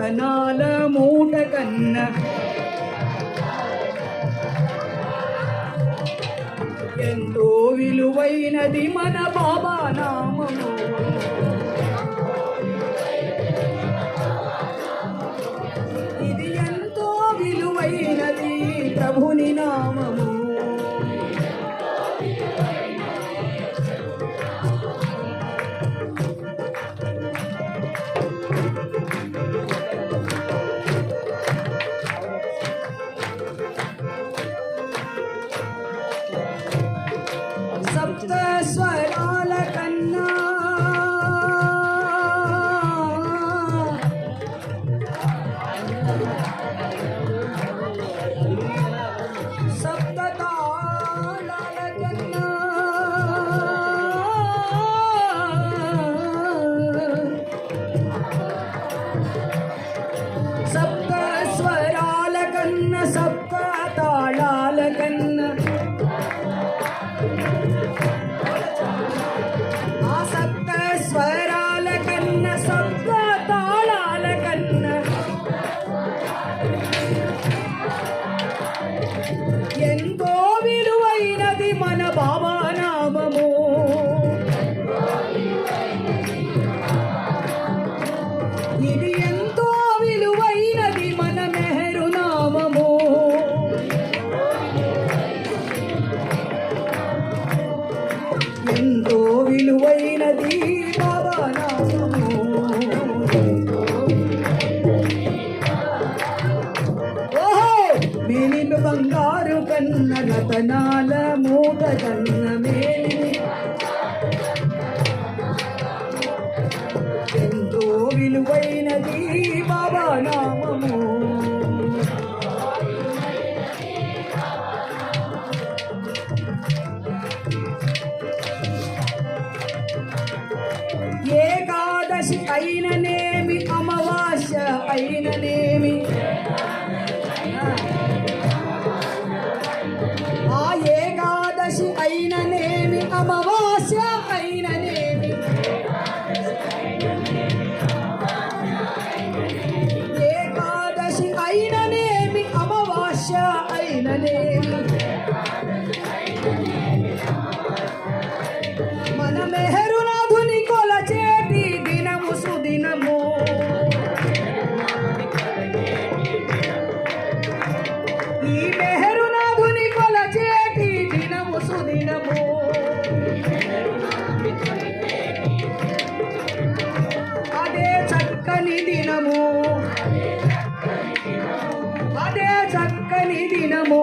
రతనాల మూట కన్న ఎంతో విలువైనది మన బాబా నామము. ఇది ఎంతో విలువైనది ప్రభుని నామము. సప్త స్వరాల కన్నా సప్త తాళాల కన్నా సప్త స్వరాల కన్నా సప్త తాళాల కన్నా స్వరాల కన్న సప్త తాళాల కన్న ఎంతో విలువైనది మన బాబా నామము. ఇది ఎంతో విలువైనది మన మెహరు నామము. ఎంతో విలువైనది బాబా నామము. ఓహో మేలిమి బంగారు కన్న రతనాల మూట కన్న మేలిమి ఎంతో విలువైనది బాబా నామము. ఏకాదశి అయిననేమి అమావాస్య అయిననేమి ఆ ఏకాదశి అయిననేమి అమావాస్య అయిననేమి ఏకాదశి అయిననేమి అమావాస్య అయిననేమి మన మెహరునాథుని కొలచేటి దినము సుదినము. ఈ మెహరునాథుని కొలచేటి దినము సుదినము. అదే చక్కని దినము, అదే చక్కని దినము,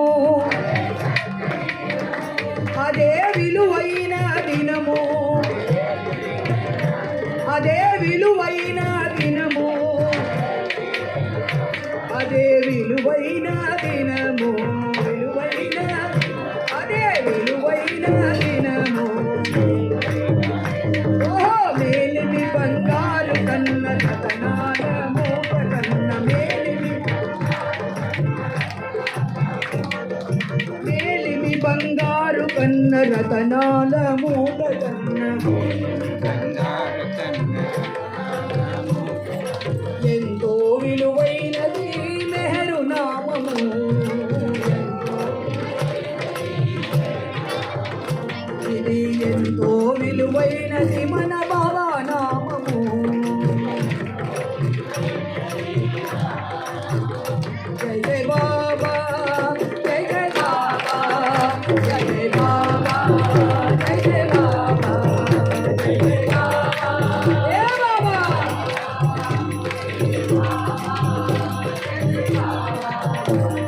అదే విలువైన దినము, అదే విలువైన దినము, అదే విలువైన దినము, విలువైన అదే విలువైన దినము. ఓహో మేలిమి బంగారు కన్న రతనాల మూట కన్న మేలిమి మేలిమి బంగారు కన్న రతనాల మూట కన్న ఎంతో విలువైనది మెహరు నామము. ఇది ఎంతో విలువైనది మన బాబా నామము. జై జై బాబా, జై జై బాబా, జై జై బాబా, జై జై బాబా, జై జై బాబా, ఏ బాబా.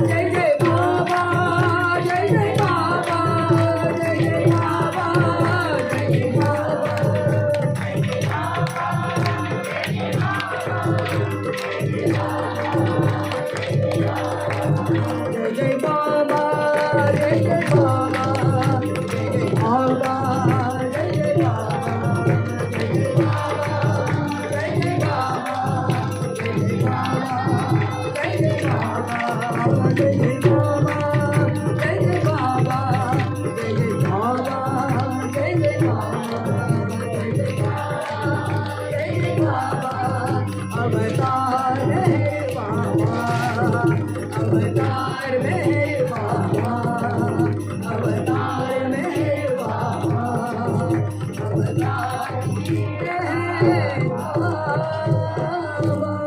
జై జై బాబా, జై జై బాబా, జై జై బాబా, జై జై బాబా. బాబా